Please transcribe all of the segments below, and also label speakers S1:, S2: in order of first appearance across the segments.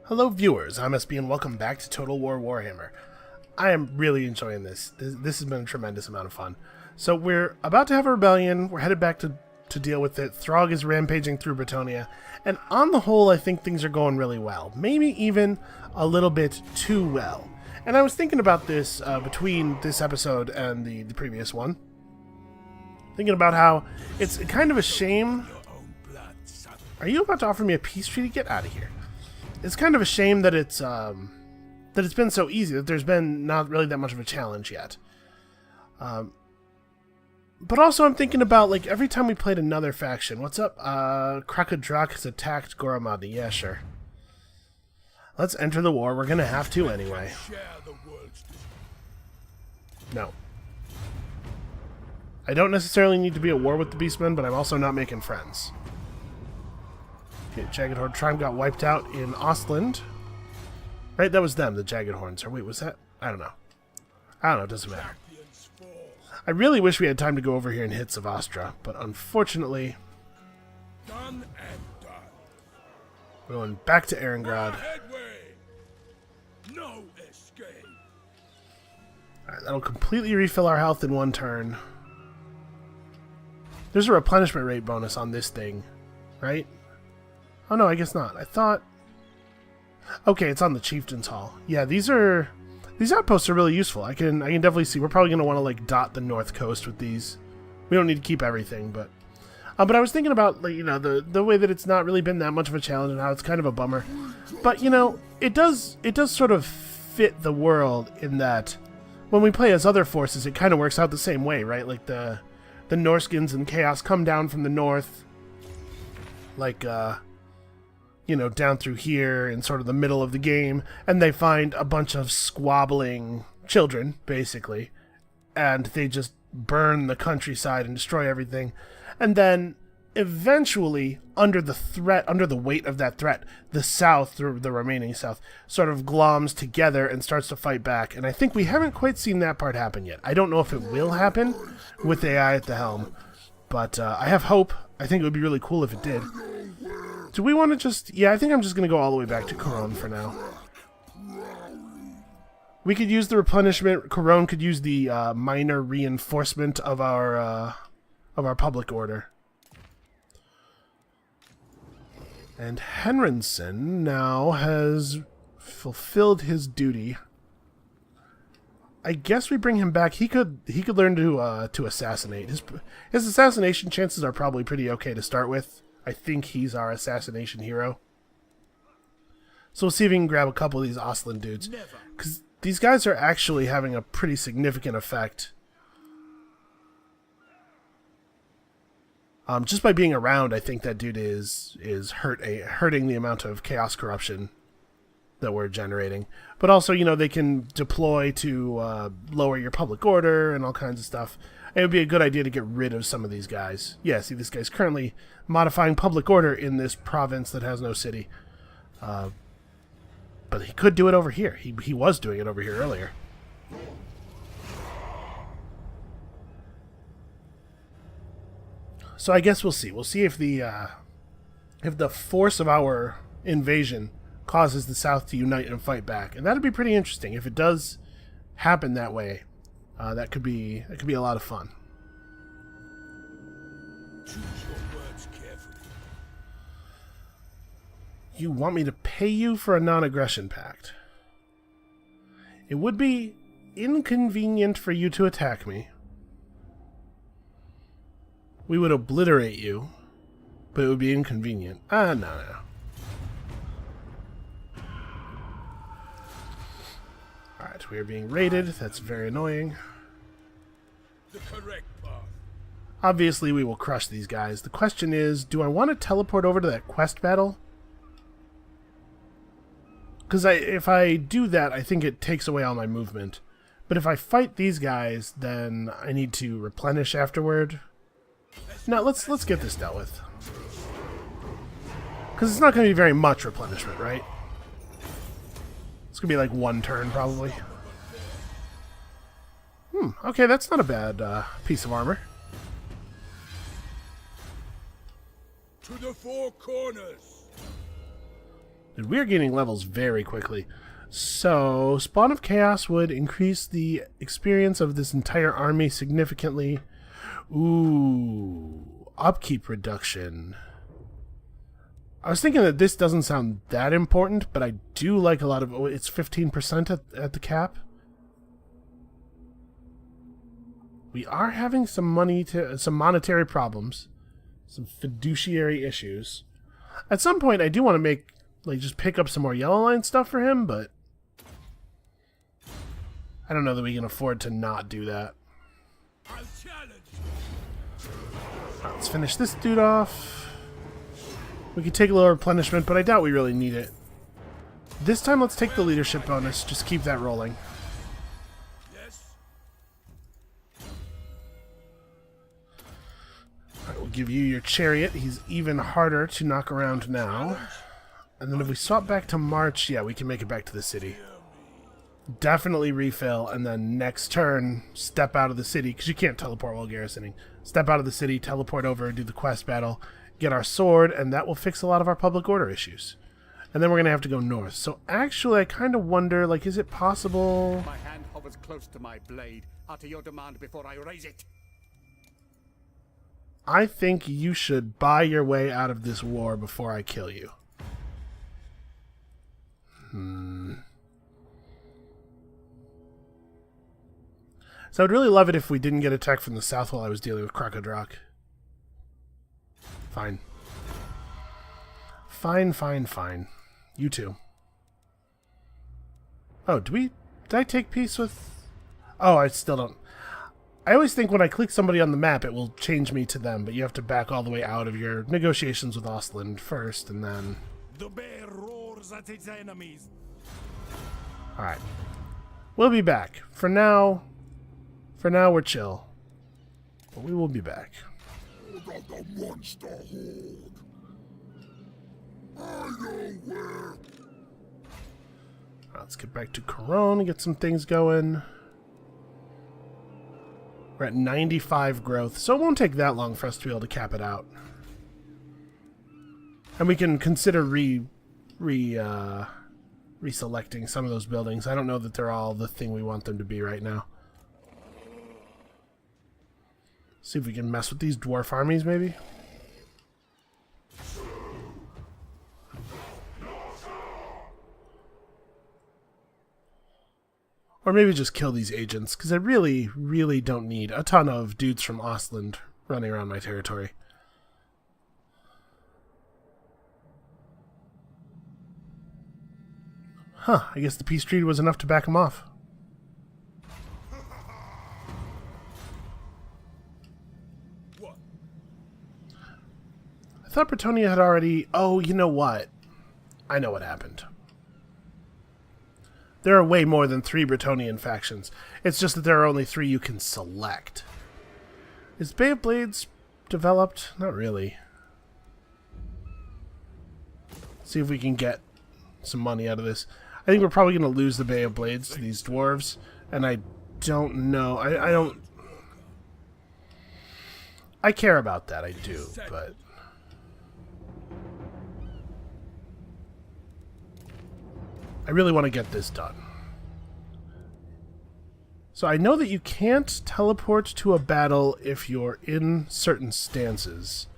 S1: Hello viewers, I'm SB and welcome back to Total War Warhammer. I am really enjoying this. This has been a tremendous amount of fun. So we're about to have a rebellion, we're headed back to deal with it. Throg is rampaging through Bretonnia, and on the whole I think things are going really well. Maybe even a little bit too well. And I was thinking about this between this episode and the previous one. Thinking about how it's kind of a shame. Are you about to offer me a peace treaty? Get out of here. It's kind of a shame that it's been so easy, that there's been not really that much of a challenge yet. But also I'm thinking about, like, every time we played another faction. What's up? Krakadrak has attacked Goramadi. Yeah, sure. Let's enter the war. We're gonna have to anyway. No. I don't necessarily need to be at war with the Beastmen, but I'm also not making friends. Okay, Jagged Horde Tribe got wiped out in Ostland. Right, that was them, the Jagged Horns. Or wait, was that? I don't know. It doesn't matter. I really wish we had time to go over here and hit Savastra, but unfortunately... We're going back to Erengrad.
S2: No escape.
S1: Alright, that'll completely refill our health in one turn. There's a replenishment rate bonus on this thing, right? Oh no, I guess not. I thought... Okay, it's on the Chieftain's Hall. Yeah, these outposts are really useful. I can definitely see. We're probably going to want to, like, dot the north coast with these. We don't need to keep everything, but I was thinking about, like, you know, the way that it's not really been that much of a challenge and how it's kind of a bummer. But, you know, it does sort of fit the world in that when we play as other forces, it kind of works out the same way, right? Like the Norskins and Chaos come down from the north, like, you know, down through here in sort of the middle of the game, and they find a bunch of squabbling children, basically, and they just burn the countryside and destroy everything. And then, eventually, under the weight of that threat, the South, the remaining South, sort of gloms together and starts to fight back. And I think we haven't quite seen that part happen yet. I don't know if it will happen with AI at the helm, but I have hope. I think it would be really cool if it did. Do we want to just... Yeah, I think I'm just going to go all the way back to Couronne for now. We could use the replenishment. Couronne could use the minor reinforcement of our public order. And Henriksen now has fulfilled his duty. I guess we bring him back. He could learn to assassinate. His assassination chances are probably pretty okay to start with. I think he's our assassination hero. So we'll see if we can grab a couple of these Ostland dudes. Because these guys are actually having a pretty significant effect. Just by being around, I think that dude is hurting the amount of chaos corruption that we're generating. But also, you know, they can deploy to lower your public order and all kinds of stuff. It would be a good idea to get rid of some of these guys. Yeah, see, this guy's currently modifying public order in this province that has no city. But he could do it over here. He was doing it over here earlier. So I guess we'll see. We'll see if the force of our invasion causes the South to unite and fight back. And that'd be pretty interesting. If it does happen that way, that could be a lot of fun.
S2: Choose your words carefully.
S1: You want me to pay you for a non-aggression pact? It would be inconvenient for you to attack me. We would obliterate you, but it would be inconvenient. No. Alright, we are being raided. That's very annoying.
S2: The correct path.
S1: Obviously, we will crush these guys. The question is, do I want to teleport over to that quest battle? Because if I do that, I think it takes away all my movement. But if I fight these guys, then I need to replenish afterward. No, let's get this dealt with. Because it's not going to be very much replenishment, right? It's going to be like one turn, probably. Okay, that's not a bad piece of armor.
S2: To the four corners.
S1: And we're gaining levels very quickly. So, Spawn of Chaos would increase the experience of this entire army significantly. Ooh, upkeep reduction. I was thinking that this doesn't sound that important, but I do like a lot of... It's 15% at the cap. We are having some monetary problems. Some fiduciary issues. At some point, I do want to make... just pick up some more yellow line stuff for him, but... I don't know that we can afford to not do that.
S2: I'll challenge.
S1: Let's finish this dude off. We could take a little replenishment, but I doubt we really need it. This time, let's take the leadership bonus. Just keep that rolling.
S2: Yes.
S1: Alright, we'll give you your chariot. He's even harder to knock around now. And then if we swap back to March, yeah, we can make it back to the city. Definitely refill, and then next turn, step out of the city, because you can't teleport while garrisoning. Step out of the city, teleport over, do the quest battle, get our sword, and that will fix a lot of our public order issues. And then we're going to have to go north. So actually, I kind of wonder, is it possible...
S3: My hand hovers close to my blade. Utter your demand before I raise it.
S1: I think you should buy your way out of this war before I kill you. So I'd really love it if we didn't get attacked from the south while I was dealing with Crocodrock. Fine. Fine. You too. Oh, did I take peace with... Oh, I still don't... I always think when I click somebody on the map, it will change me to them, but you have to back all the way out of your negotiations with Ostland first, and then...
S2: The bear roars at its enemies.
S1: Alright. We'll be back. For now, we're chill. But we will be back.
S2: The monster horde. I know where.
S1: Let's get back to Corone and get some things going. We're at 95 growth, so it won't take that long for us to be able to cap it out. And we can consider reselecting some of those buildings. I don't know that they're all the thing we want them to be right now. See if we can mess with these dwarf armies, maybe? Or maybe just kill these agents, because I really, really don't need a ton of dudes from Ostland running around my territory. Huh, I guess the peace treaty was enough to back him off.
S2: What?
S1: I thought Bretonnia had already... Oh, you know what? I know what happened. There are way more than 3 Bretonian factions. It's just that there are only 3 you can select. Is Bay of Blades developed? Not really. See if we can get some money out of this. I think we're probably going to lose the Bay of Blades to these dwarves, and I don't know. I don't... I care about that, I do, but... I really want to get this done. So I know that you can't teleport to a battle if you're in certain stances.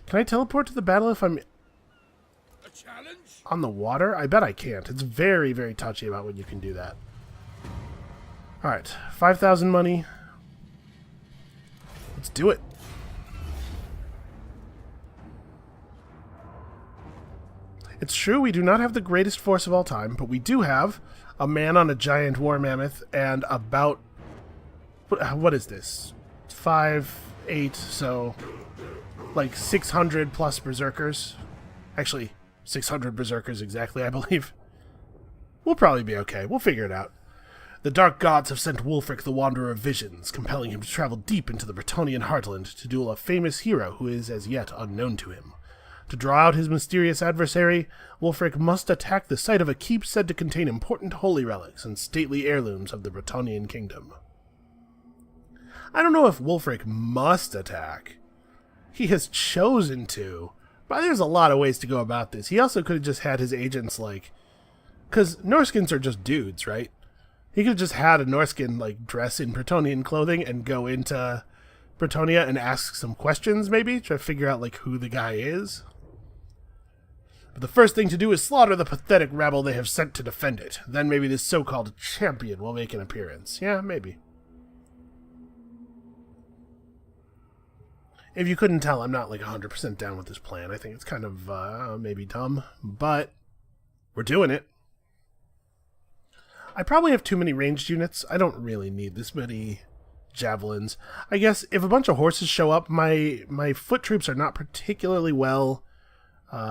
S1: Can I teleport to the battle if I'm
S2: A challenge?
S1: on the water? I bet I can't. It's very, very touchy about when you can do that. Alright, 5,000 money. Let's do it. It's true we do not have the greatest force of all time, but we do have a man on a giant war mammoth and about... What is this? 5, 8, so... like 600 plus berserkers. Actually, 600 berserkers exactly, I believe. We'll probably be okay. We'll figure it out. The dark gods have sent Wulfrik the Wanderer of Visions, compelling him to travel deep into the Bretonnian heartland to duel a famous hero who is as yet unknown to him. To draw out his mysterious adversary, Wulfrik must attack the site of a keep said to contain important holy relics and stately heirlooms of the Bretonnian kingdom. I don't know if Wulfrik must attack. He has chosen to, But there's a lot of ways to go about this. He also could have just had his agents, like... Because Norskins are just dudes, right? He could have just had a Norscan, like, dress in Bretonnian clothing and go into Bretonia and ask some questions, maybe? Try to figure out, like, who the guy is. But the first thing to do is slaughter the pathetic rabble they have sent to defend it. Then maybe this so-called champion will make an appearance. Yeah, maybe. If you couldn't tell, I'm not, like, 100% down with this plan. I think it's kind of, maybe dumb. But we're doing it. I probably have too many ranged units. I don't really need this many javelins. I guess if a bunch of horses show up, my foot troops are not particularly well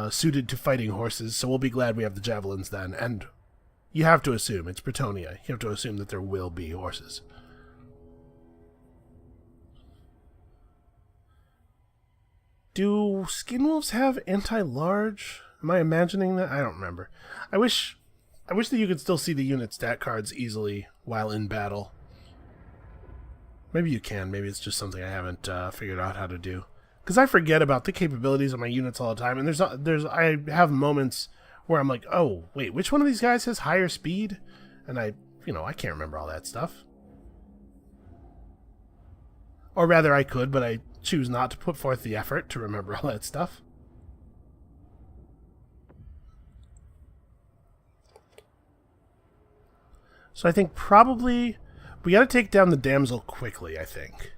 S1: suited to fighting horses, so we'll be glad we have the javelins then. And you have to assume, it's Bretonia. You have to assume that there will be horses. Do skinwolves have anti-large? Am I imagining that? I don't remember. I wish that you could still see the unit stat cards easily while in battle. Maybe you can. Maybe it's just something I haven't figured out how to do. Because I forget about the capabilities of my units all the time, and I have moments where I'm like, oh, wait, which one of these guys has higher speed? And I can't remember all that stuff. Or rather, I could, but I choose not to put forth the effort to remember all that stuff. So I think probably we got to take down the damsel quickly, I think.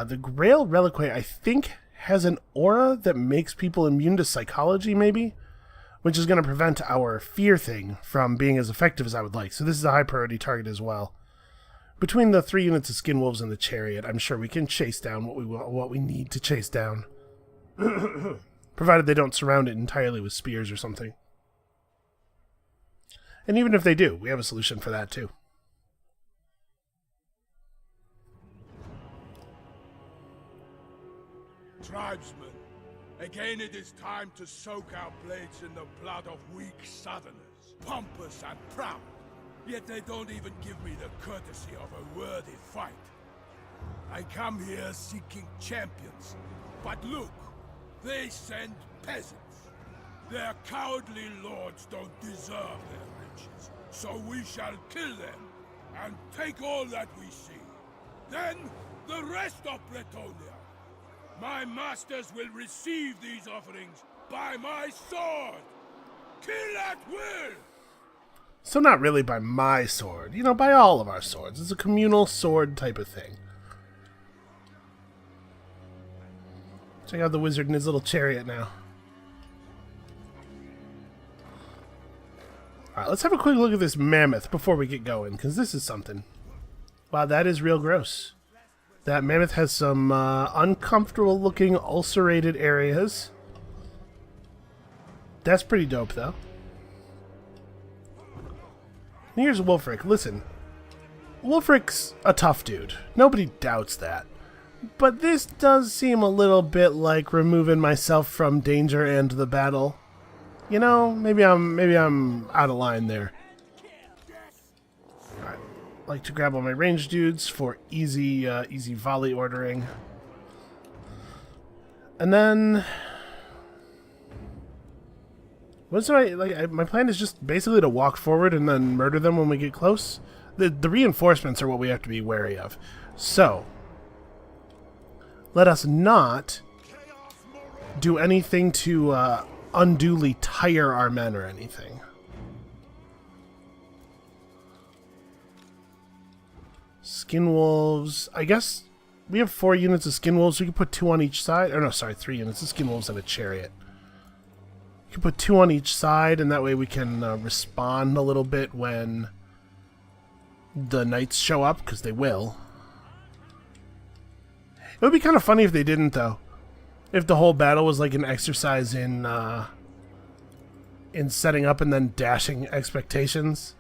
S1: The Grail Reliquary, I think, has an aura that makes people immune to psychology, maybe? Which is going to prevent our fear thing from being as effective as I would like. So this is a high priority target as well. Between the 3 units of skinwolves and the chariot, I'm sure we can chase down what we need to chase down. Provided they don't surround it entirely with spears or something. And even if they do, we have a solution for that too.
S2: Tribesmen, again it is time to soak our blades in the blood of weak southerners. Pompous and proud, yet they don't even give me the courtesy of a worthy fight. I come here seeking champions, but look, they send peasants. Their cowardly lords don't deserve their riches, so we shall kill them and take all that we see. Then the rest of Bretonia. My masters will receive these offerings by my sword. Kill at will.
S1: So not really by my sword, by all of our swords. It's a communal sword type of thing. Check out the wizard in his little chariot now. Alright, let's have a quick look at this mammoth before we get going, because this is something. Wow, that is real gross. That mammoth has some uncomfortable looking ulcerated areas. That's pretty dope, though. And here's Wulfrik. Listen, Wulfrik's a tough dude. Nobody doubts that. But this does seem a little bit like removing myself from danger and the battle. Maybe I'm out of line there. Alright. Like to grab all my ranged dudes for easy volley ordering. And then my plan is just basically to walk forward and then murder them when we get close. The reinforcements are what we have to be wary of. So let us not do anything to unduly tire our men or anything. Skinwolves. I guess we have 4 units of skinwolves. We can put 2 on each side. Or no, sorry, 3 units of skinwolves and a chariot. We can put 2 on each side, and that way we can respond a little bit when the knights show up, because they will. It would be kind of funny if they didn't, though. If the whole battle was like an exercise in setting up and then dashing expectations.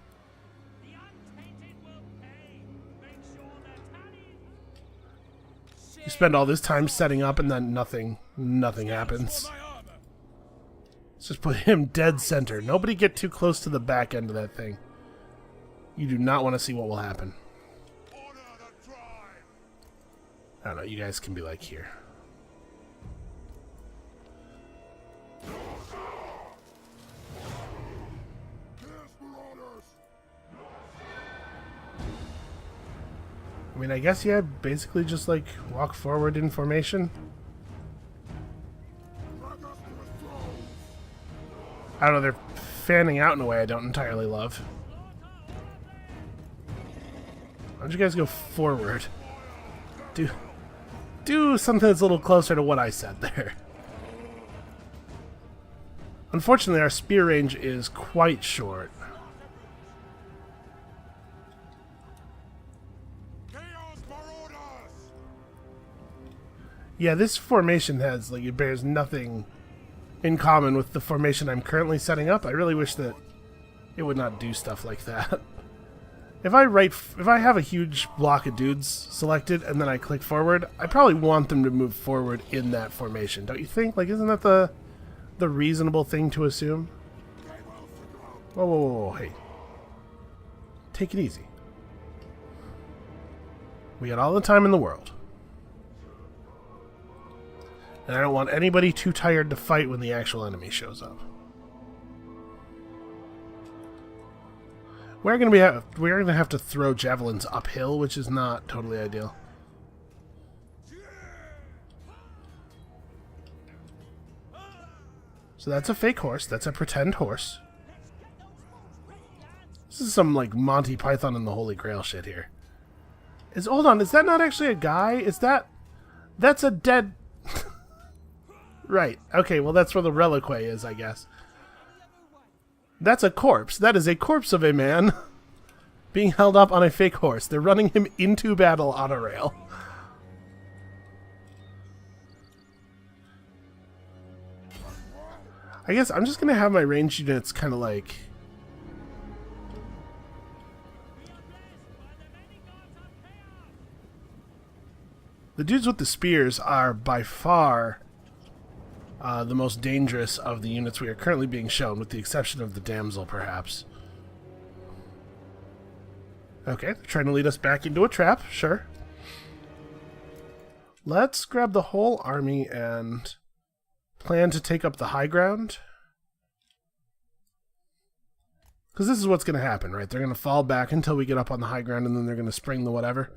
S1: You spend all this time setting up and then nothing happens. Let's just put him dead center. Nobody get too close to the back end of that thing. You do not want to see what will happen. I don't know, you guys can be like here. mean, I guess, yeah, basically just, like, walk forward in formation. I don't know, they're fanning out in a way I don't entirely love. Why don't you guys go forward? Do something that's a little closer to what I said there. Unfortunately, our spear range is quite short. Yeah, this formation has, like, it bears nothing in common with the formation I'm currently setting up. I really wish that it would not do stuff like that. If I have a huge block of dudes selected and then I click forward, I probably want them to move forward in that formation. Don't you think? Like, isn't that the reasonable thing to assume? Whoa, whoa, whoa, whoa, hey. Take it easy. We got all the time in the world. And I don't want anybody too tired to fight when the actual enemy shows up. We're gonna have to throw javelins uphill, which is not totally ideal. So that's a fake horse. That's a pretend horse. This is some, like, Monty Python and the Holy Grail shit here. Hold on, is that not actually a guy? That's a dead... Right. Okay, well, that's where the reliquary is, I guess. That's a corpse. That is a corpse of a man being held up on a fake horse. They're running him into battle on a rail. I guess I'm just going to have my ranged units kind of like... The dudes with the spears are by far the most dangerous of the units we are currently being shown, with the exception of the damsel, perhaps. Okay, they're trying to lead us back into a trap, sure. Let's grab the whole army and plan to take up the high ground. Because this is what's going to happen, right? They're going to fall back until we get up on the high ground, and then they're going to spring the whatever.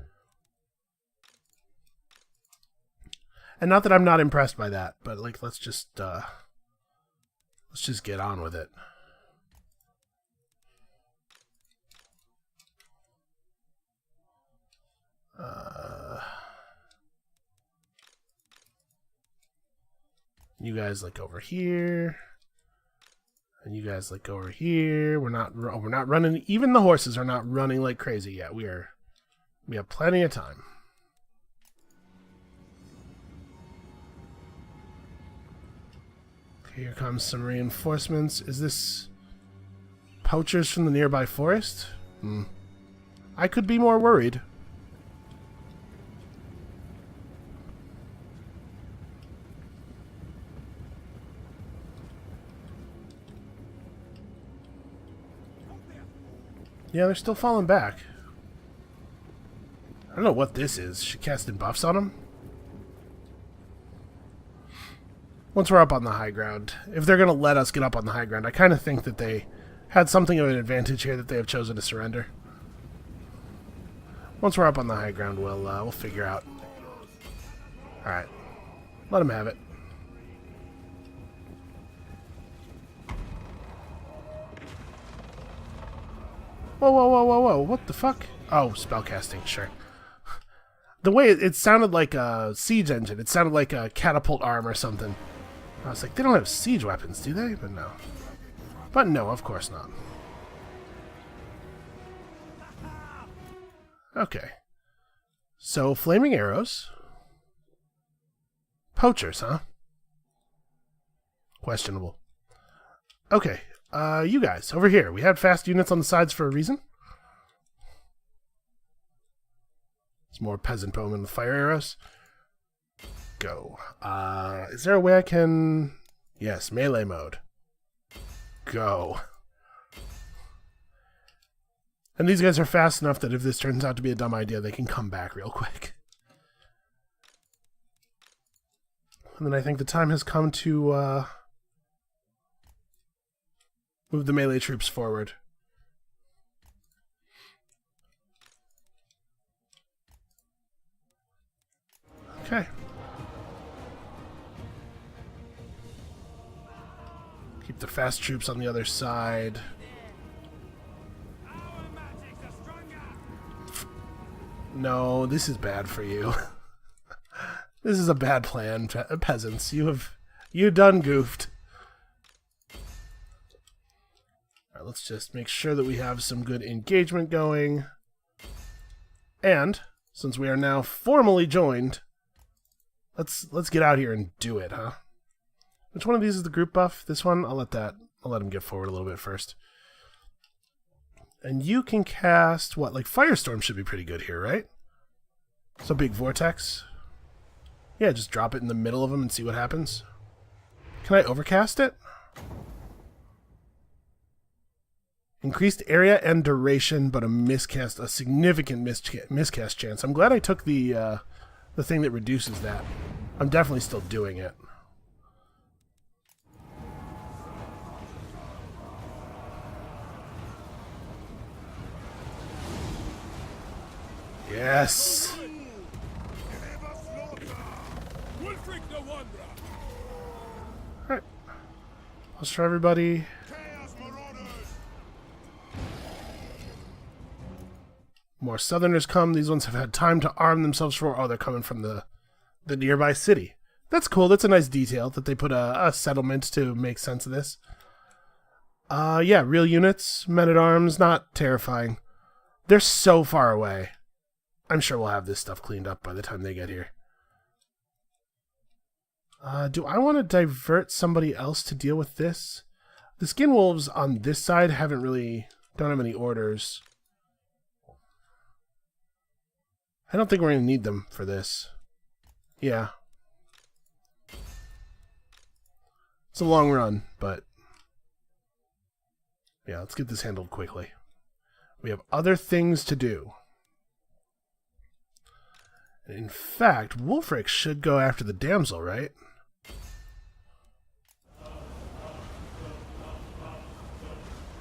S1: And not that I'm not impressed by that, but, like, let's just get on with it. You guys, like, over here, and you guys, like, over here. We're not running. Even the horses are not running like crazy yet. We have plenty of time. Here comes some reinforcements. Is this poachers from the nearby forest? I could be more worried. Yeah, they're still falling back. I don't know what this is. She casting buffs on them? Once we're up on the high ground, if they're going to let us get up on the high ground, I kind of think that they had something of an advantage here that they have chosen to surrender. Once we're up on the high ground, we'll figure out. All right, let them have it. Whoa, whoa, whoa, whoa, whoa! What the fuck? Oh, spellcasting, sure. The way it sounded like a siege engine. It sounded like a catapult arm or something. I was like, they don't have siege weapons, do they? But no. But no, of course not. Okay. So, flaming arrows. Poachers, huh? Questionable. Okay. You guys, over here. We had fast units on the sides for a reason. It's more peasant bowmen with fire arrows. Go. Is there a way I can... Yes, melee mode. Go. And these guys are fast enough that if this turns out to be a dumb idea, they can come back real quick. And then I think the time has come to move the melee troops forward. Okay. Keep the fast troops on the other side. No, this is bad for you. This is a bad plan, peasants. You done goofed. Alright, let's just make sure that we have some good engagement going. And since we are now formally joined, let's get out here and do it, huh? Which one of these is the group buff? This one? I'll let him get forward a little bit first. And you can cast what? Like Firestorm should be pretty good here, right? So big vortex. Yeah, just drop it in the middle of them and see what happens. Can I overcast it? Increased area and duration, but a significant miscast chance. I'm glad I took the thing that reduces that. I'm definitely still doing it. Yes.
S2: Wulfrik the Wanderer.
S1: Alright. Let's try everybody. More southerners come. These ones have had time to arm themselves for... Oh, they're coming from the nearby city. That's cool. That's a nice detail that they put a settlement to make sense of this. Yeah, real units, men-at-arms, not terrifying. They're so far away. I'm sure we'll have this stuff cleaned up by the time they get here. Do I want to divert somebody else to deal with this? The skin wolves on this side don't have any orders. I don't think we're going to need them for this. Yeah. It's a long run, but... Yeah, let's get this handled quickly. We have other things to do. In fact, Wulfrik should go after the damsel, right?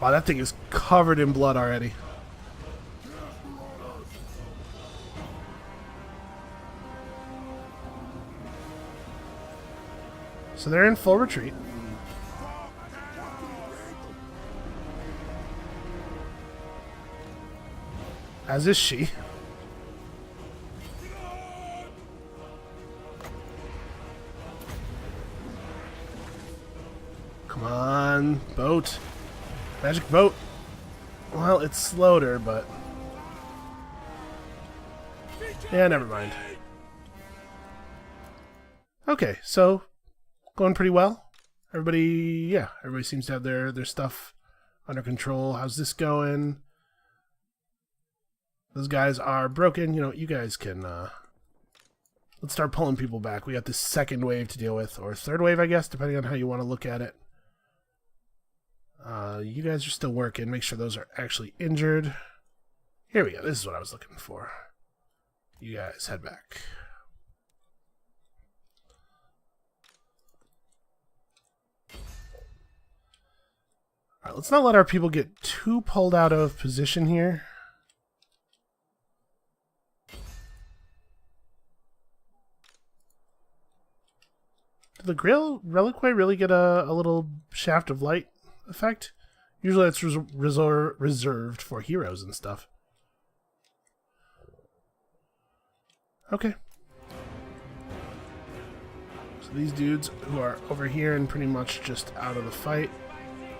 S1: Wow, that thing is covered in blood already. So they're in full retreat. As is she. Come on, boat. Magic boat. Well, it slowed her, but... Yeah, never mind. Okay, so... Going pretty well. Everybody seems to have their stuff under control. How's this going? Those guys are broken. You know, you guys can... Let's start pulling people back. We got this second wave to deal with, or third wave, I guess, depending on how you want to look at it. You guys are still working. Make sure those are actually injured. Here we go. This is what I was looking for. You guys head back. Alright, let's not let our people get too pulled out of position here. Did the Reliquary really get a little shaft of light effect? Usually that's reserved for heroes and stuff. Okay. So these dudes who are over here and pretty much just out of the fight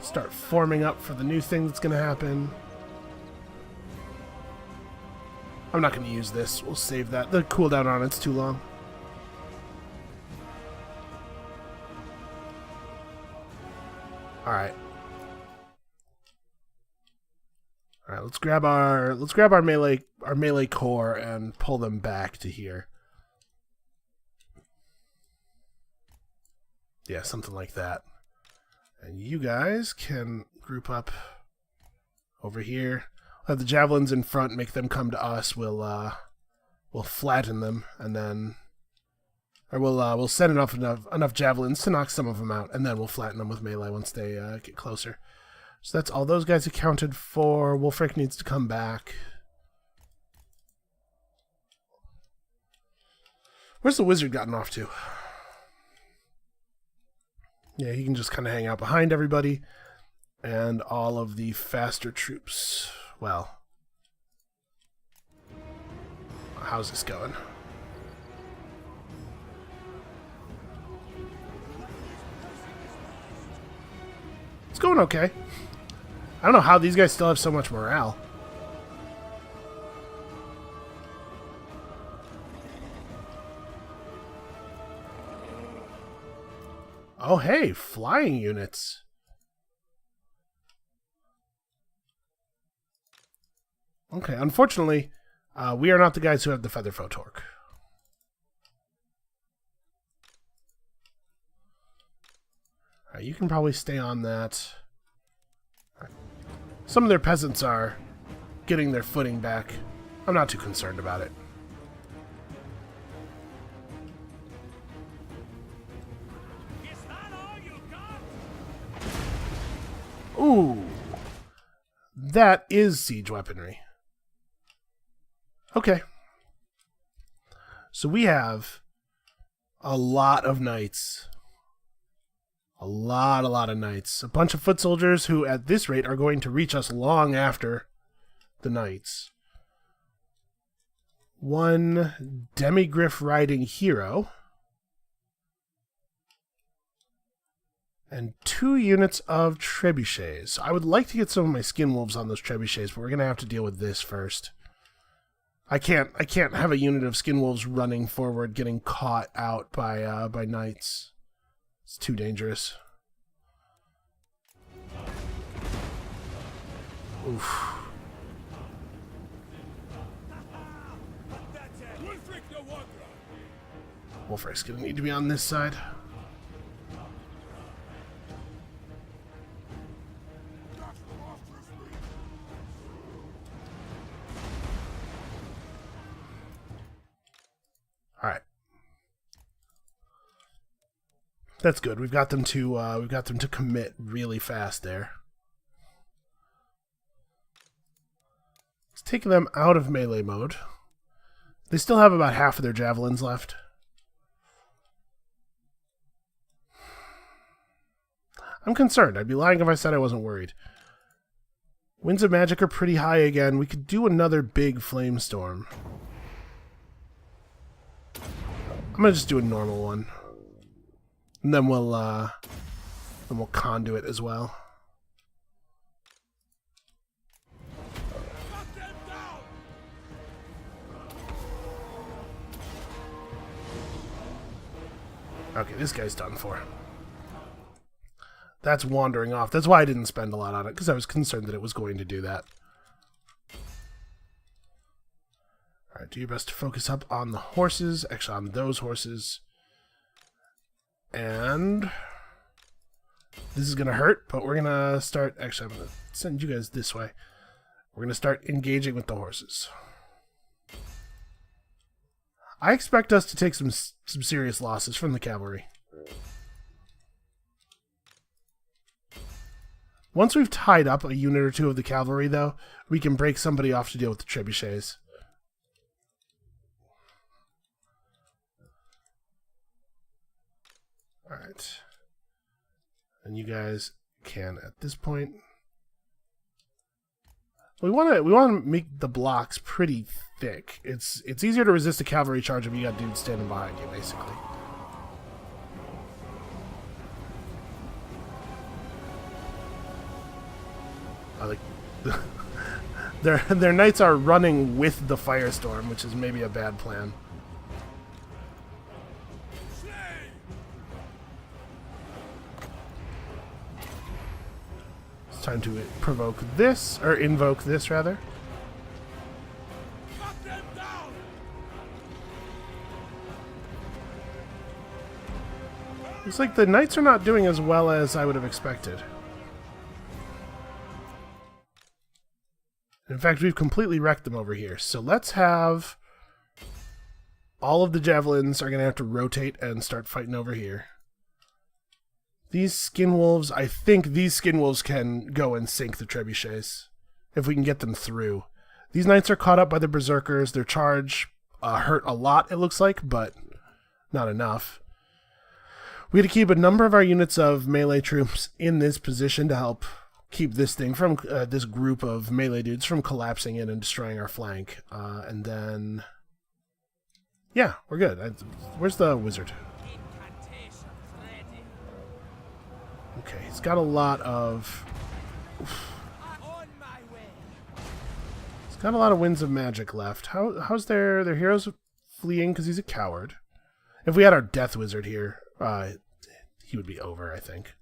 S1: start forming up for the new thing that's going to happen. I'm not going to use this. We'll save that. The cooldown on it's too long. Alright. Alright, let's grab our melee core and pull them back to here. Yeah, something like that. And you guys can group up over here. We'll have the javelins in front, make them come to us. We'll flatten them, and then, or we'll send enough javelins to knock some of them out, and then we'll flatten them with melee once they get closer. So that's all those guys accounted for. Wulfrik needs to come back. Where's the wizard gotten off to? Yeah, he can just kind of hang out behind everybody. And all of the faster troops. Well, how's this going? It's going okay. I don't know how these guys still have so much morale. Oh, hey, flying units. Okay, unfortunately, we are not the guys who have the feather photork. Alright, you can probably stay on that. Right. Some of their peasants are getting their footing back. I'm not too concerned about it. Ooh, that is siege weaponry. Okay. So we have a lot of knights. A lot of knights. A bunch of foot soldiers who at this rate are going to reach us long after the knights. One demigriff riding hero. And 2 units of trebuchets. I would like to get some of my skin wolves on those trebuchets, but we're gonna have to deal with this first. I can't have a unit of skin wolves running forward, getting caught out by knights. It's too dangerous. Oof. Wulfrik's gonna need to be on this side. Alright. That's good. We've got them to commit really fast there. Let's take them out of melee mode. They still have about half of their javelins left. I'm concerned. I'd be lying if I said I wasn't worried. Winds of Magic are pretty high again. We could do another big flame storm. I'm gonna just do a normal one, and then we'll conduit as well. Okay, this guy's done for. That's wandering off. That's why I didn't spend a lot on it, because I was concerned that it was going to do that. Alright, do your best to focus up on the horses. Actually, on those horses. And this is going to hurt, but we're going to start... Actually, I'm going to send you guys this way. We're going to start engaging with the horses. I expect us to take some serious losses from the cavalry. Once we've tied up a unit or two of the cavalry, though, we can break somebody off to deal with the trebuchets. Alright. And you guys can, at this point... We want to make the blocks pretty thick. It's easier to resist a cavalry charge if you got dudes standing behind you, basically. I like their knights are running with the firestorm, which is maybe a bad plan. It's time to provoke this, or invoke this rather. Looks like the knights are not doing as well as I would have expected. In fact, we've completely wrecked them over here. So let's have... All of the javelins are going to have to rotate and start fighting over here. These skin wolves, I think these skin wolves can go and sink the trebuchets. If we can get them through. These knights are caught up by the berserkers. Their charge hurt a lot, it looks like, but not enough. We had to keep a number of our units of melee troops in this position to help keep this thing from, this group of melee dudes from collapsing in and destroying our flank. And then... yeah, we're good. Where's the wizard? Okay, he's got a lot of... he's got a lot of winds of magic left. How's their heroes fleeing because he's a coward? If we had our death wizard here, he would be over, I think.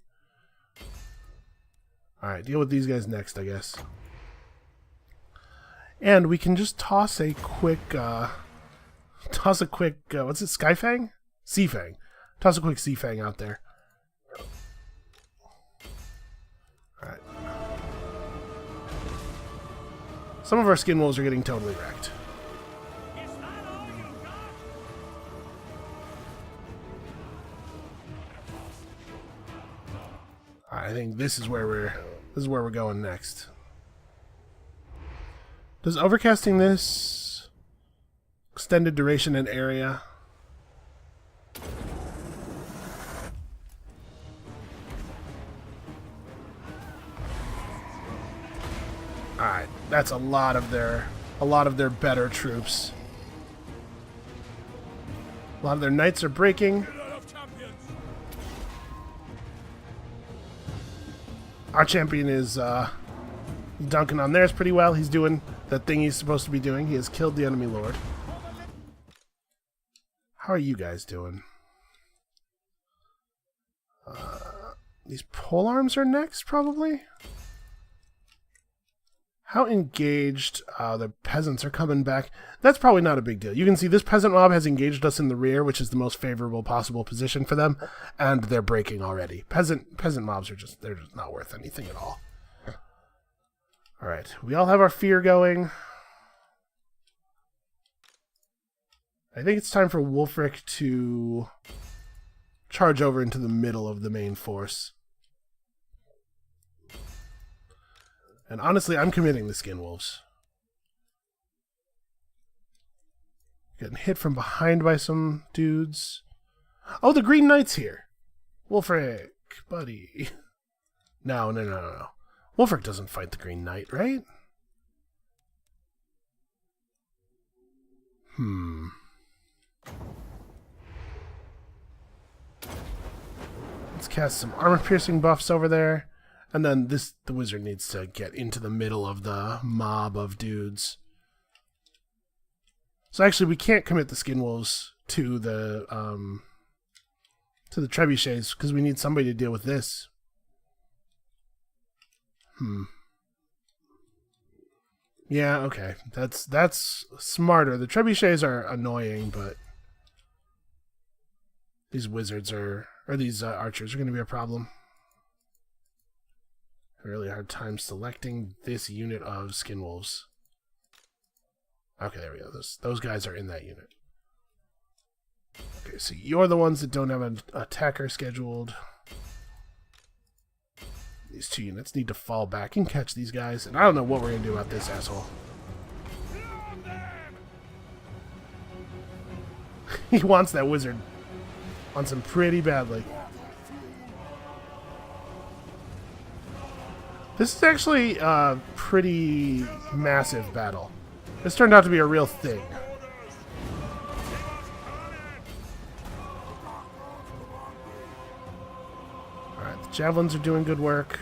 S1: Alright, deal with these guys next, I guess. And we can just toss a quick, what's it, Skyfang? Seafang. Toss a quick Seafang out there. Alright. Some of our skin wolves are getting totally wrecked. I think this is where we're going next. Does overcasting this extended duration and area? Alright, that's a lot of their better troops. A lot of their knights are breaking. Our champion is dunking on theirs pretty well. He's doing the thing he's supposed to be doing. He has killed the enemy lord. How are you guys doing? These polearms are next, probably? How engaged the peasants are coming back. That's probably not a big deal. You can see this peasant mob has engaged us in the rear, which is the most favorable possible position for them, and they're breaking already. Peasant mobs are they're just not worth anything at all. Alright, we all have our fear going. I think it's time for Wulfrik to charge over into the middle of the main force. And honestly, I'm committing the Skin Wolves. Getting hit from behind by some dudes. Oh, the Green Knight's here. Wulfrik, buddy. No. Wulfrik doesn't fight the Green Knight, right? Let's cast some armor-piercing buffs over there. And then the wizard needs to get into the middle of the mob of dudes. So actually, we can't commit the Skin Wolves to the trebuchets because we need somebody to deal with this. Yeah, okay. That's smarter. The trebuchets are annoying, but these wizards or these archers are going to be a problem. A really hard time selecting this unit of Skin Wolves. Okay, there we go. Those guys are in that unit. Okay, so you're the ones that don't have an attacker scheduled. These two units need to fall back and catch these guys, and I don't know what we're going to do about this asshole. He wants that wizard. Wants him pretty badly. This is actually a pretty massive battle. This turned out to be a real thing. Alright, the javelins are doing good work.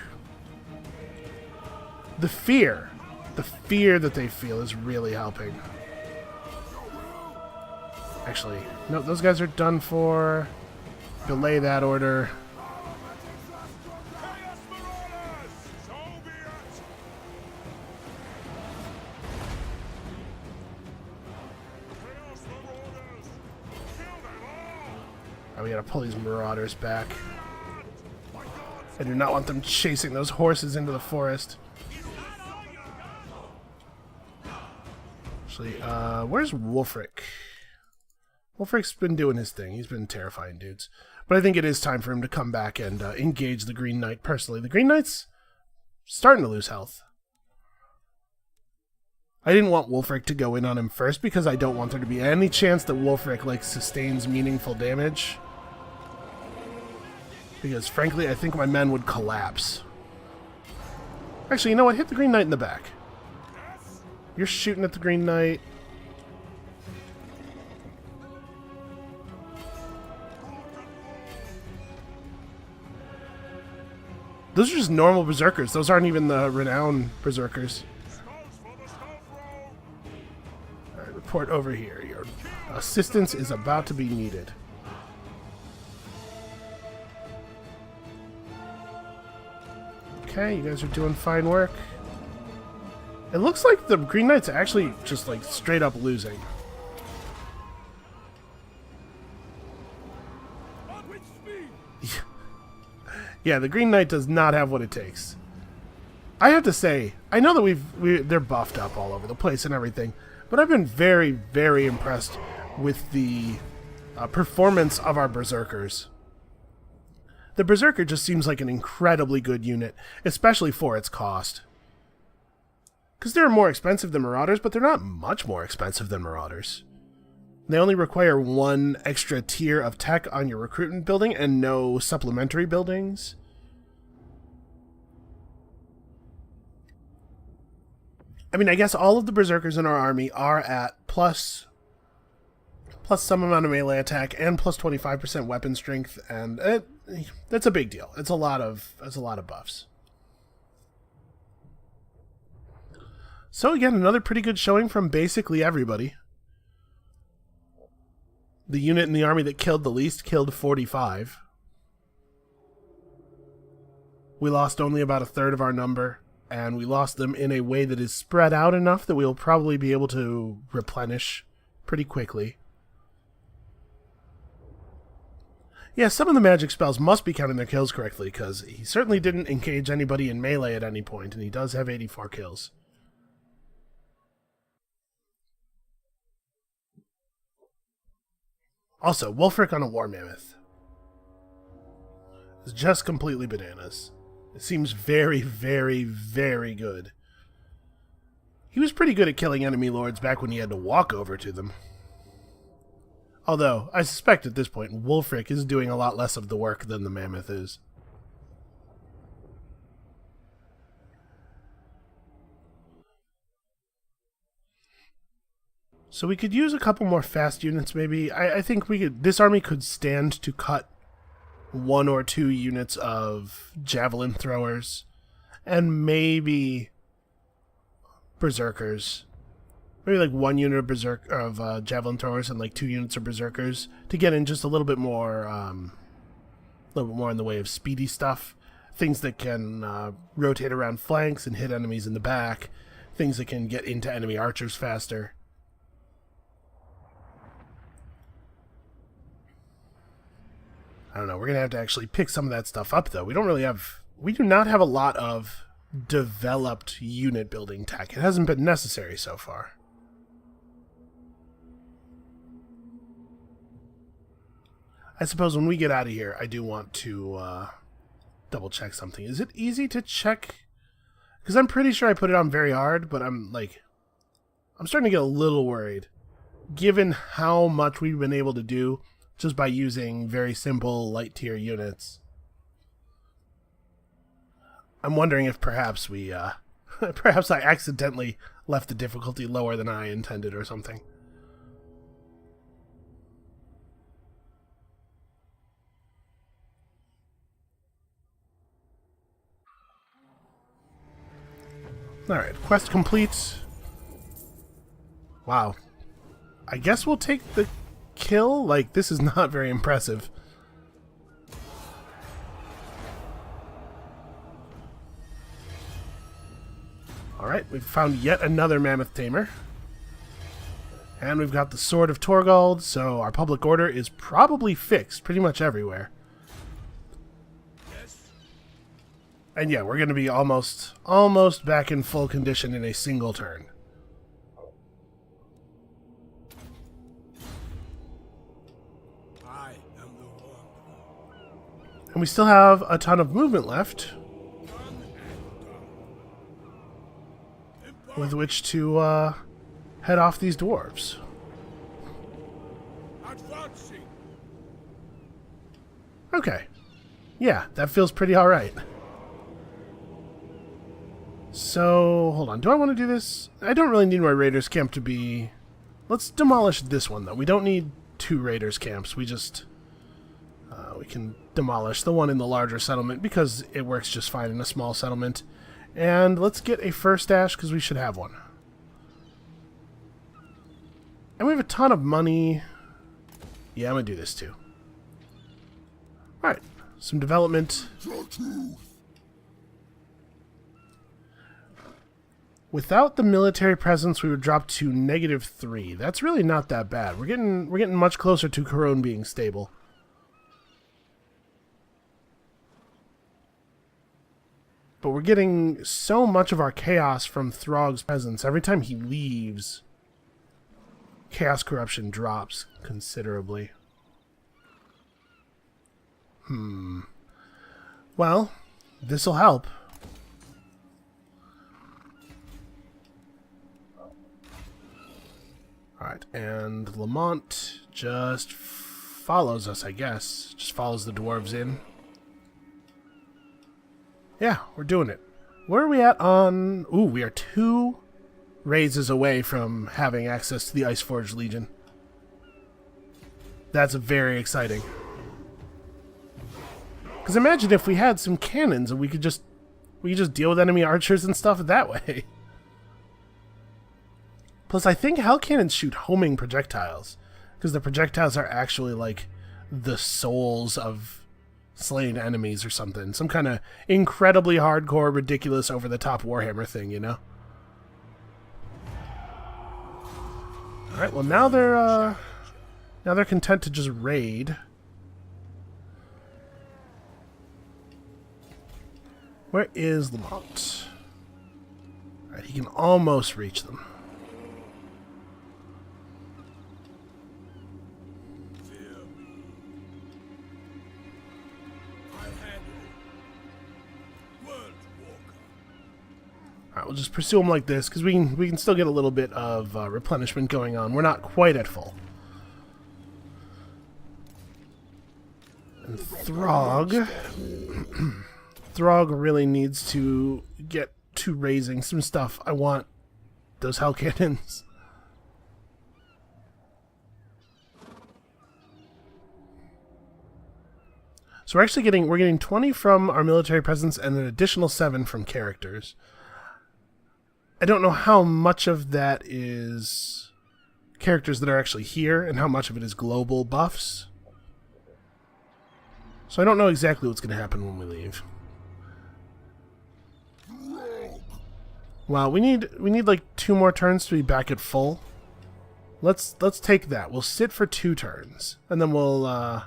S1: The fear that they feel is really helping. Actually, no, those guys are done for. Delay that order. We gotta pull these marauders back. I do not want them chasing those horses into the forest. Actually, where's Wulfrik? Wulfrik's been doing his thing. He's been terrifying dudes. But I think it is time for him to come back and engage the Green Knight personally. The Green Knight's starting to lose health. I didn't want Wulfrik to go in on him first because I don't want there to be any chance that Wulfrik, like, sustains meaningful damage. Because, frankly, I think my men would collapse. Actually, you know what? Hit the Green Knight in the back. You're shooting at the Green Knight. Those are just normal berserkers. Those aren't even the renowned berserkers. Alright, report over here. Your assistance is about to be needed. Okay, you guys are doing fine work. It looks like the Green Knight's actually just like straight up losing. Yeah, the Green Knight does not have what it takes. I have to say, I know that they're buffed up all over the place and everything, but I've been very, very impressed with the performance of our berserkers. The berserker just seems like an incredibly good unit, especially for its cost. Because they're more expensive than marauders, but they're not much more expensive than marauders. They only require one extra tier of tech on your recruitment building and no supplementary buildings. I mean, I guess all of the berserkers in our army are at plus some amount of melee attack and plus 25% weapon strength, and that's a big deal. It's a lot of buffs. So again, another pretty good showing from basically everybody. The unit in the army that killed the least killed 45. We lost only about a third of our number, and we lost them in a way that is spread out enough that we'll probably be able to replenish pretty quickly. Yeah, some of the magic spells must be counting their kills correctly, because he certainly didn't engage anybody in melee at any point, and he does have 84 kills. Also, Wulfrik on a War Mammoth is just completely bananas. It seems very, very, very good. He was pretty good at killing enemy lords back when he had to walk over to them. Although, I suspect at this point, Wulfrik is doing a lot less of the work than the Mammoth is. So we could use a couple more fast units, maybe. I think this army could stand to cut 1 or 2 units of javelin throwers, and maybe berserkers. Maybe like 1 unit of javelin throwers and like 2 units of berserkers to get in just a little bit more in the way of speedy stuff. Things that can rotate around flanks and hit enemies in the back. Things that can get into enemy archers faster. I don't know, we're going to have to actually pick some of that stuff up, though. We do not have a lot of developed unit building tech. It hasn't been necessary so far. I suppose when we get out of here, I do want to double check something. Is it easy to check? Because I'm pretty sure I put it on very hard, but I'm starting to get a little worried. Given how much we've been able to do just by using very simple light tier units. I'm wondering if perhaps perhaps I accidentally left the difficulty lower than I intended or something. Alright, quest complete. Wow. I guess we'll take the kill? Like, this is not very impressive. Alright, we've found yet another Mammoth Tamer. And we've got the Sword of Torgald, so our public order is probably fixed pretty much everywhere. And yeah, we're going to be almost back in full condition in a single turn. And we still have a ton of movement left. with which to head off these dwarves.
S2: Advancing.
S1: Okay. Yeah, that feels pretty alright. So, hold on. Do I want to do this? I don't really need my raiders camp to be... Let's demolish this one, though. We don't need 2 raiders camps. We just... we can demolish the one in the larger settlement because it works just fine in a small settlement. And let's get a fur stash because we should have one. And we have a ton of money. Yeah, I'm going to do this too. Alright, some development. Without the military presence, we would drop to -3. That's really not that bad. We're getting much closer to Corone being stable. But we're getting so much of our chaos from Throg's presence. Every time he leaves, chaos corruption drops considerably. Well, this'll help. Alright, and Lamont just follows us, I guess. Just follows the dwarves in. Yeah, we're doing it. Where are we at on... Ooh, we are 2 raises away from having access to the Iceforged Legion. That's very exciting. Because imagine if we had some cannons and we could just deal with enemy archers and stuff that way. Plus, I think hell cannons shoot homing projectiles. Because the projectiles are actually like the souls of slain enemies or something. Some kind of incredibly hardcore, ridiculous, over-the-top Warhammer thing, you know? Alright, well now they're content to just raid. Where is Lamont? Alright, he can almost reach them. Alright, we'll just pursue them like this, because we can still get a little bit of replenishment going on. We're not quite at full. And Throg... Throg really needs to get to raising some stuff. I want those hell cannons. So we're actually getting 20 from our military presence and an additional 7 from characters. I don't know how much of that is characters that are actually here and how much of it is global buffs. So I don't know exactly what's going to happen when we leave. Wow, we need like 2 more turns to be back at full. Let's take that. We'll sit for 2 turns, and then we'll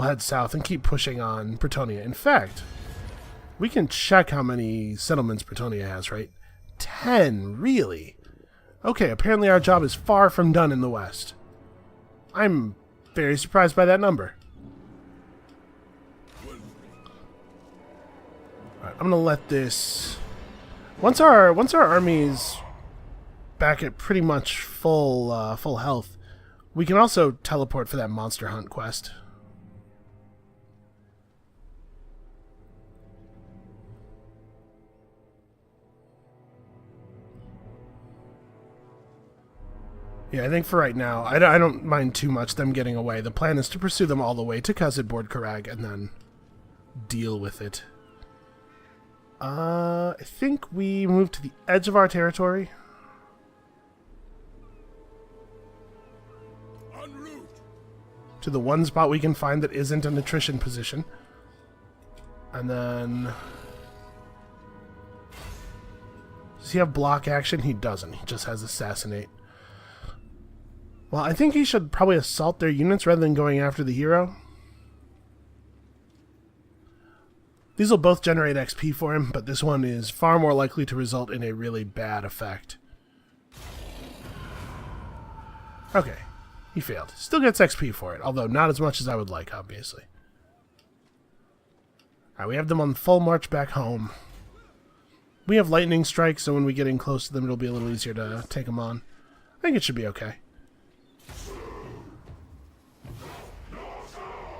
S1: head south and keep pushing on Bretonnia. In fact, we can check how many settlements Bretonnia has, right? 10, really? Okay, apparently our job is far from done in the west. I'm very surprised by that number. Alright, I'm gonna let this... Once our army's back at pretty much full health, we can also teleport for that monster hunt quest. Yeah, I think for right now, I don't mind too much them getting away. The plan is to pursue them all the way to Khazad-Bord Karag and then deal with it. I think we move to the edge of our territory.
S2: En route.
S1: To the one spot we can find that isn't an attrition position. And then... Does he have block action? He doesn't. He just has assassinate. Well, I think he should probably assault their units rather than going after the hero. These will both generate XP for him, but this one is far more likely to result in a really bad effect. Okay, he failed. Still gets XP for it, although not as much as I would like, obviously. Alright, we have them on full march back home. We have lightning strikes, so when we get in close to them, it'll be a little easier to take them on. I think it should be okay.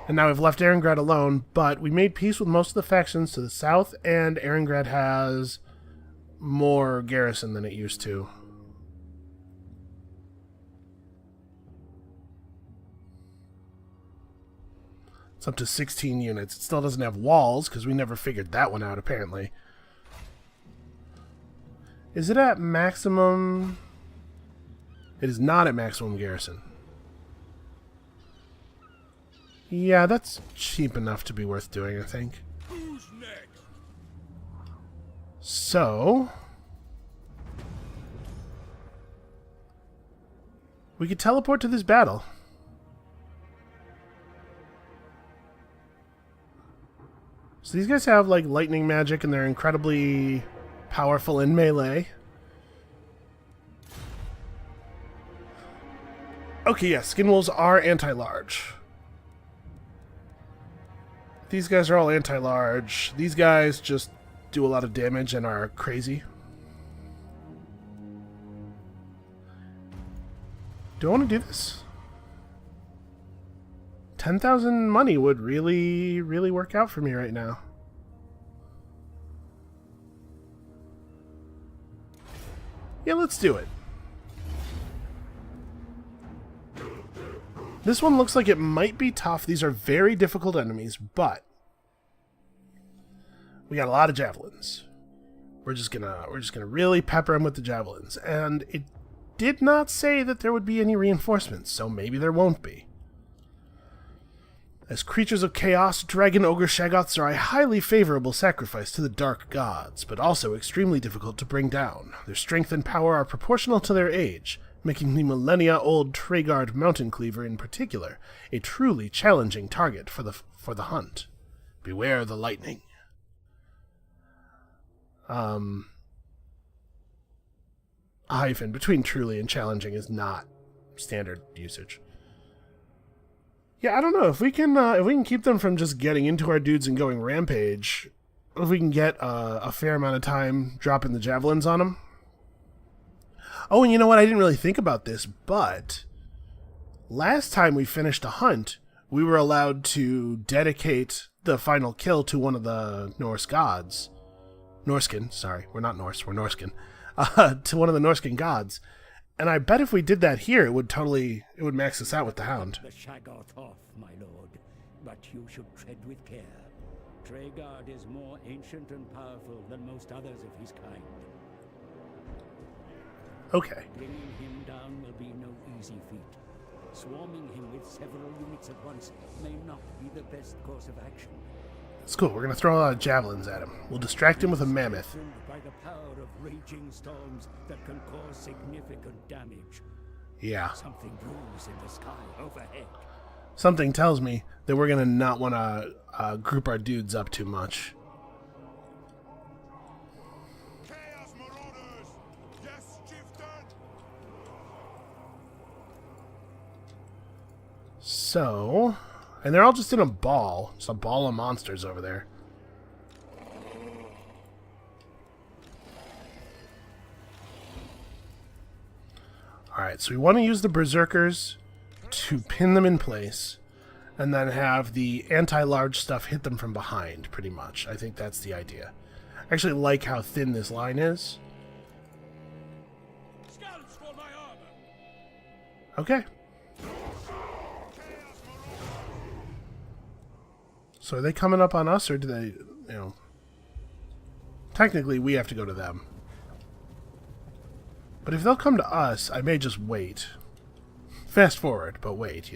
S1: And now we've left Erengrad alone, but we made peace with most of the factions to the south, and Erengrad has more garrison than it used to. It's up to 16 units. It still doesn't have walls, because we never figured that one out, apparently. Is it at maximum? It is not at maximum garrison. Yeah, that's cheap enough to be worth doing, I think.
S2: Who's next?
S1: So... we could teleport to this battle. So these guys have, like, lightning magic, and they're incredibly powerful in melee. Okay, yeah, skin wolves are anti-large. These guys are all anti-large. These guys just do a lot of damage and are crazy. Do I want to do this? 10,000 money would really, really work out for me right now. Yeah, let's do it. This one looks like it might be tough. These are very difficult enemies, but we got a lot of javelins. We're just gonna really pepper them with the javelins. And it did not say that there would be any reinforcements, so maybe there won't be. As creatures of chaos, dragon ogre shaggoths are a highly favorable sacrifice to the dark gods, but also extremely difficult to bring down. Their strength and power are proportional to their age, making the millennia-old Treguard mountain cleaver in particular a truly challenging target for the hunt. Beware the lightning. A hyphen between truly and challenging is not standard usage. Yeah, I don't know if we can keep them from just getting into our dudes and going rampage. If we can get a fair amount of time dropping the javelins on them. Oh, and you know what? I didn't really think about this, but last time we finished a hunt, we were allowed to dedicate the final kill to one of the Norse gods. Norscan, sorry, we're not Norse, we're Norscan. To one of the Norscan gods. And I bet if we did that here, it would max us out with the Hound.
S4: The Shaggoth off, my lord, but you should tread with care. Treguard is more ancient and powerful than most others of his kind.
S1: Okay.
S4: Bringing him down will be no easy feat. Swarming him with several units at once may not be the best course of action.
S1: It's cool. We're going to throw a lot of javelins at him. We'll distract him with a mammoth.
S4: By the power of raging storms that can cause significant damage.
S1: Yeah.
S4: Something brews in the sky overhead.
S1: Something tells me that we're going to not want to group our dudes up too much.
S2: Chaos Marauders! Yes, chieftain!
S1: So... and they're all just in a ball. Just a ball of monsters over there. Alright, so we want to use the Berserkers to pin them in place, and then have the anti-large stuff hit them from behind, pretty much. I think that's the idea. I actually like how thin this line is.
S2: Scouts for my armor!
S1: Okay. So are they coming up on us, or do they, technically we have to go to them. But if they'll come to us, I may just wait. Fast forward, but wait,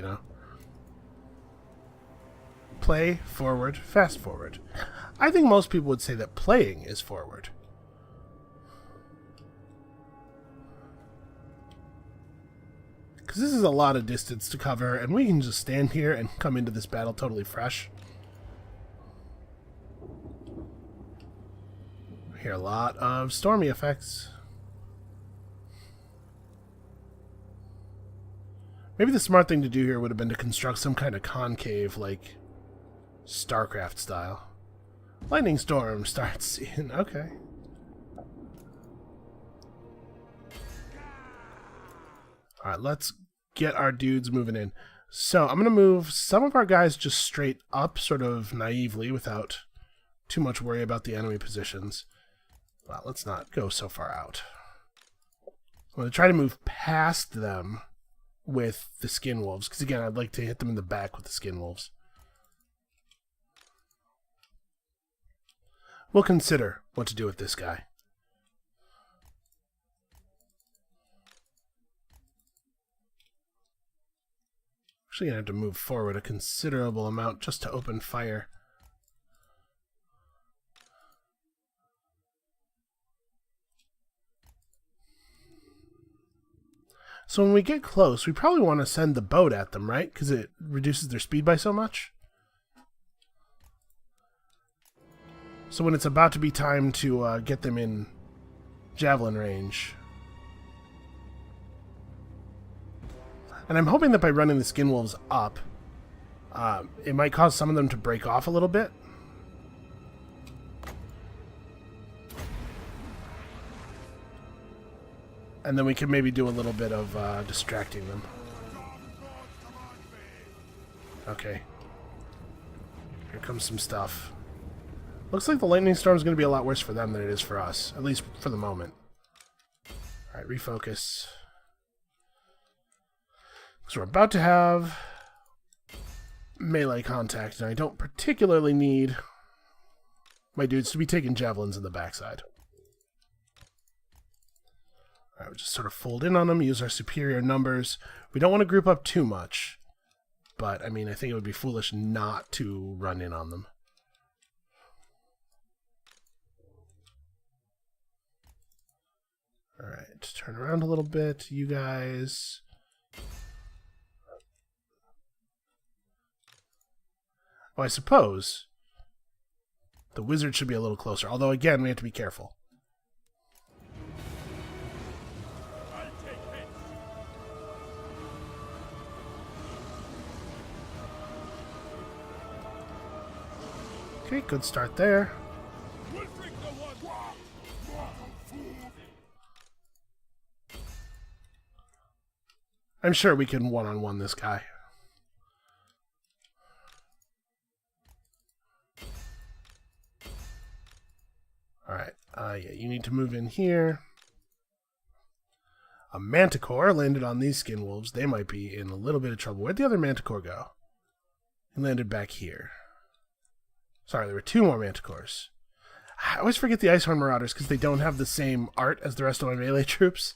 S1: Play, forward, fast forward. I think most people would say that playing is forward. Because this is a lot of distance to cover, and we can just stand here and come into this battle totally fresh. I hear a lot of stormy effects. Maybe the smart thing to do here would have been to construct some kind of concave, like StarCraft style. Lightning storm starts soon. Okay. Alright, let's get our dudes moving in. So I'm going to move some of our guys just straight up, sort of naively, without too much worry about the enemy positions. Well, let's not go so far out. I'm going to try to move past them with the skin wolves, because again, I'd like to hit them in the back with the skin wolves. We'll consider what to do with this guy. Actually, gonna have to move forward a considerable amount just to open fire. So when we get close, we probably want to send the boat at them, right? Because it reduces their speed by so much. So when it's about to be time to get them in javelin range. And I'm hoping that by running the skin wolves up, it might cause some of them to break off a little bit. And then we can maybe do a little bit of distracting them. Okay. Here comes some stuff. Looks like the lightning storm is going to be a lot worse for them than it is for us, at least for the moment. Alright, refocus. So we're about to have melee contact, and I don't particularly need my dudes to be taking javelins in the backside. Alright, we'll just sort of fold in on them, use our superior numbers. We don't want to group up too much, but I mean, I think it would be foolish not to run in on them. Alright, turn around a little bit, you guys. Oh, I suppose the wizard should be a little closer, although again, we have to be careful. Okay, good start there. I'm sure we can one-on-one this guy. Alright, yeah, you need to move in here. A manticore landed on these skin wolves. They might be in a little bit of trouble. Where'd the other manticore go? He landed back here. Sorry, there were two more manticores. I always forget the Icehorn Marauders because they don't have the same art as the rest of my melee troops.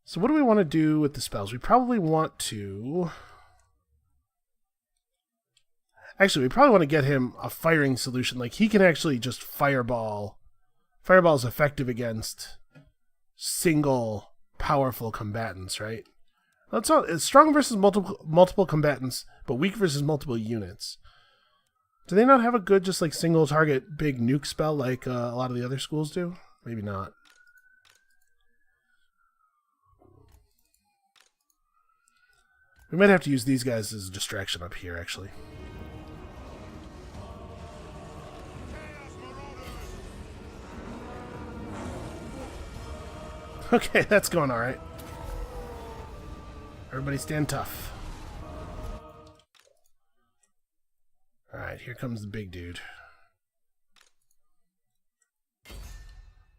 S1: So what do we want to do with the spells? We probably want to... Actually, we probably want to get him a firing solution. Like, he can actually just fireball. Fireball is effective against single powerful combatants, right? That's all. It's strong versus multiple combatants, but weak versus multiple units. Do they not have a good, just like single target big nuke spell like a lot of the other schools do? Maybe not. We might have to use these guys as a distraction up here, actually. Okay, that's going alright. Everybody stand tough. Alright, here comes the big dude.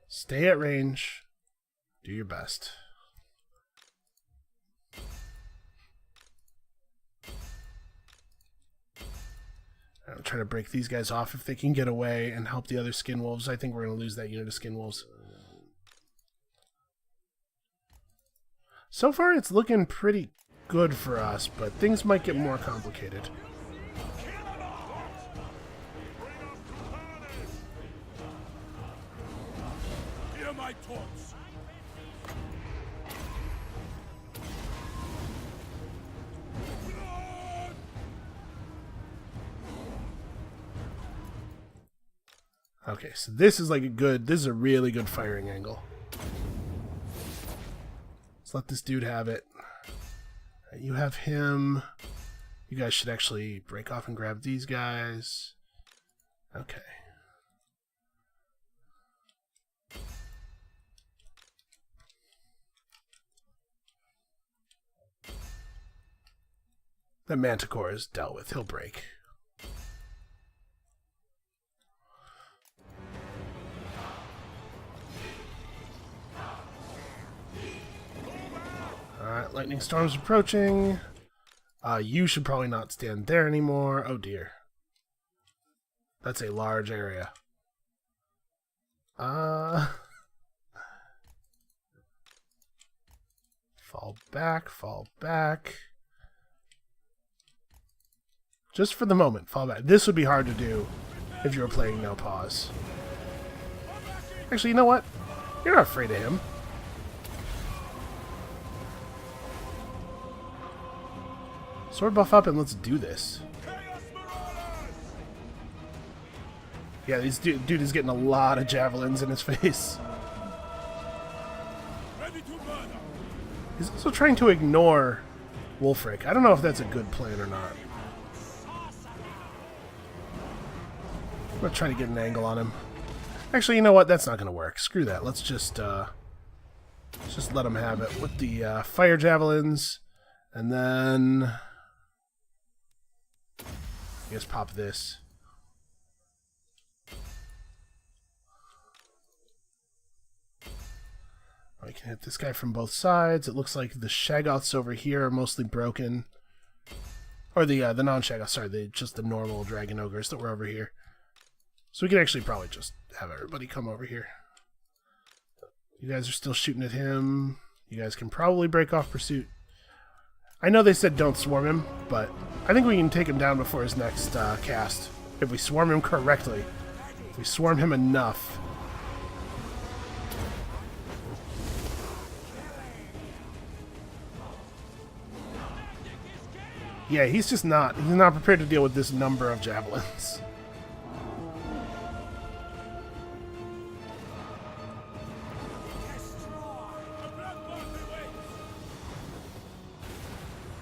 S1: Stay at range. Do your best. I'm trying to break these guys off if they can get away and help the other skin wolves. I think we're going to lose that unit of skin wolves. So far, it's looking pretty good for us, but things might get more complicated.
S2: Hear my taunts.
S1: Okay, so this is like this is a really good firing angle. Let's let this dude have it. You have him. You guys should actually break off and grab these guys. Okay. That Manticore is dealt with. He'll break. Alright, lightning storm's approaching. You should probably not stand there anymore. Oh dear. That's a large area. Fall back, fall back. Just for the moment, fall back. This would be hard to do if you were playing no pause. Actually, you know what? You're not afraid of him. Sword buff up and let's do this. Yeah, this dude is getting a lot of javelins in his face. He's also trying to ignore Wulfrik. I don't know if that's a good plan or not. I'm gonna try to get an angle on him. Actually, you know what? That's not gonna work. Screw that. Let's just let him have it with the fire javelins, and then I guess pop this. I can hit this guy from both sides. It looks like the Shaggoths over here are mostly broken. Or the non-Shaggoths, sorry, just the normal Dragon Ogres that were over here. So we can actually probably just have everybody come over here. You guys are still shooting at him. You guys can probably break off pursuit. I know they said don't swarm him, but I think we can take him down before his next cast. If we swarm him correctly. If we swarm him enough. Yeah, he's not prepared to deal with this number of javelins.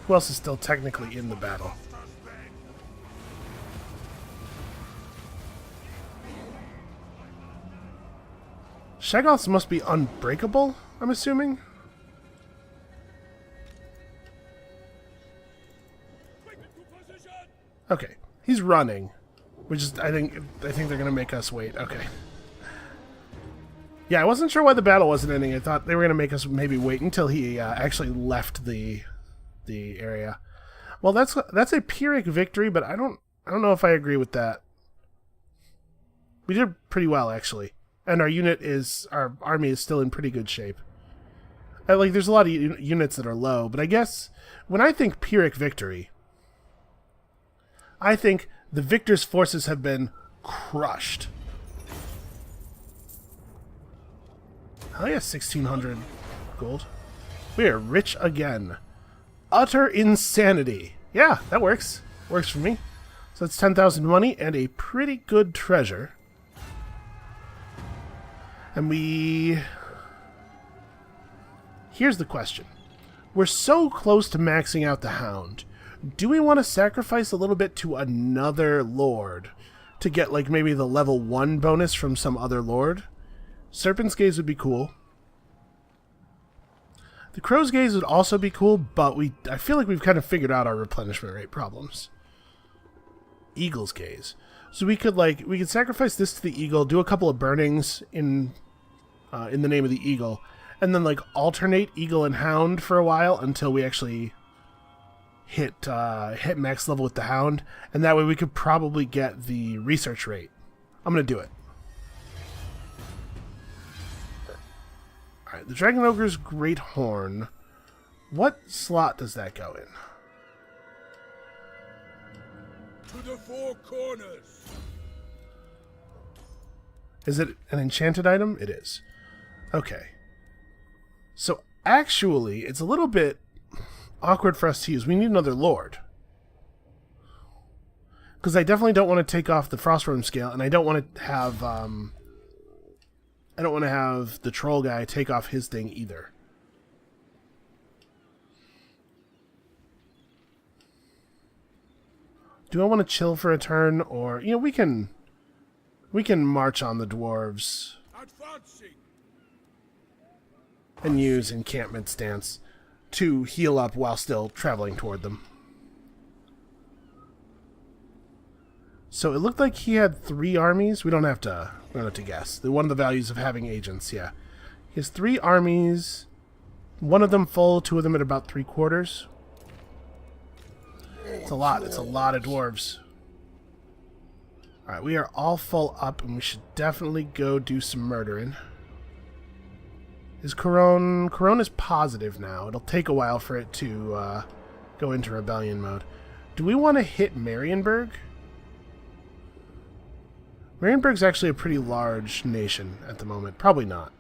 S1: Who else is still technically in the battle? Shaggoths must be unbreakable, I'm assuming? Okay, he's running, which is I think they're gonna make us wait. Okay. Yeah, I wasn't sure why the battle wasn't ending. I thought they were gonna make us maybe wait until he actually left the area. Well, that's a Pyrrhic victory, but I don't know if I agree with that. We did pretty well actually, and our army is still in pretty good shape. There's a lot of units that are low, but I guess when I think Pyrrhic victory, I think the victor's forces have been crushed. Oh yeah, 1,600 gold. We are rich again. Utter insanity. Yeah, that works. Works for me. So that's 10,000 money and a pretty good treasure. And here's the question. We're so close to maxing out the Hound. Do we want to sacrifice a little bit to another lord to get like maybe the level 1 bonus from some other lord? Serpent's Gaze would be cool. The Crow's Gaze would also be cool, but I feel like we've kind of figured out our replenishment rate problems. Eagle's Gaze. So we could sacrifice this to the eagle, do a couple of burnings in the name of the eagle, and then alternate eagle and hound for a while until we actually hit max level with the hound, and that way we could probably get the research rate. I'm gonna do it. Alright, the Dragon Ogre's Great Horn. What slot does that go in?
S2: To the four corners.
S1: Is it an enchanted item? It is. Okay. So actually, it's a little bit awkward for us to use. We need another lord. Because I definitely don't want to take off the Frostworm scale, and I don't want to have the troll guy take off his thing either. Do I want to chill for a turn, or we can march on the dwarves and use encampment stance to heal up while still traveling toward them. So it looked like he had 3 armies. We don't have to guess. One of the values of having agents, yeah. He has 3 armies. One of them full, 2 of them at about 3/4. It's a lot. It's a lot of dwarves. Alright, we are all full up, and we should definitely go do some murdering. Is Corone is positive now. It'll take a while for it to go into rebellion mode. Do we want to hit Marienburg? Marienburg's actually a pretty large nation at the moment. Probably not.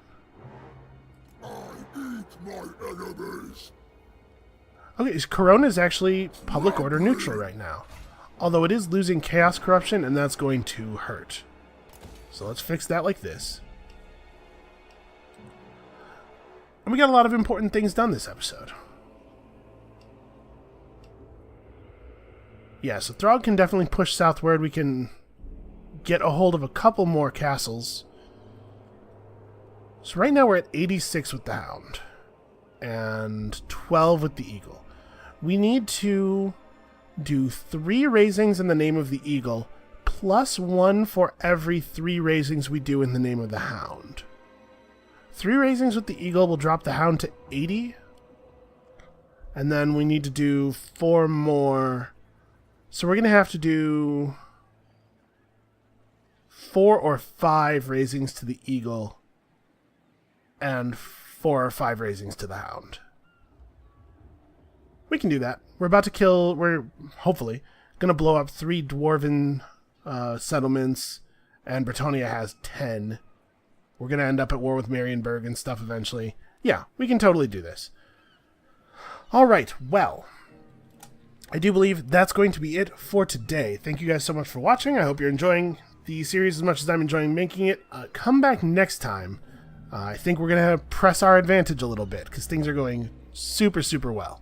S2: I eat my enemies.
S1: Okay, Corona is actually public order neutral right now. Although it is losing chaos corruption, and that's going to hurt. So let's fix that like this. And we got a lot of important things done this episode. Yeah, so Throg can definitely push southward. We can get a hold of a couple more castles. So right now we're at 86 with the Hound. And 12 with the Eagle. We need to do 3 raisings in the name of the Eagle, plus 1 for every 3 raisings we do in the name of the Hound. 3 raisings with the Eagle will drop the Hound to 80. And then we need to do 4 more. So we're going to have to do 4 or 5 raisings to the Eagle and 4 or 5 raisings to the Hound. We can do that. We're about to kill, we're hopefully going to blow up 3 dwarven settlements, and Bretonnia has 10. We're going to end up at war with Marienburg and stuff eventually. Yeah, we can totally do this. Alright, well, I do believe that's going to be it for today. Thank you guys so much for watching. I hope you're enjoying the series as much as I'm enjoying making it. Come back next time. I think we're going to press our advantage a little bit, because things are going super, super well.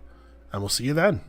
S1: And we'll see you then.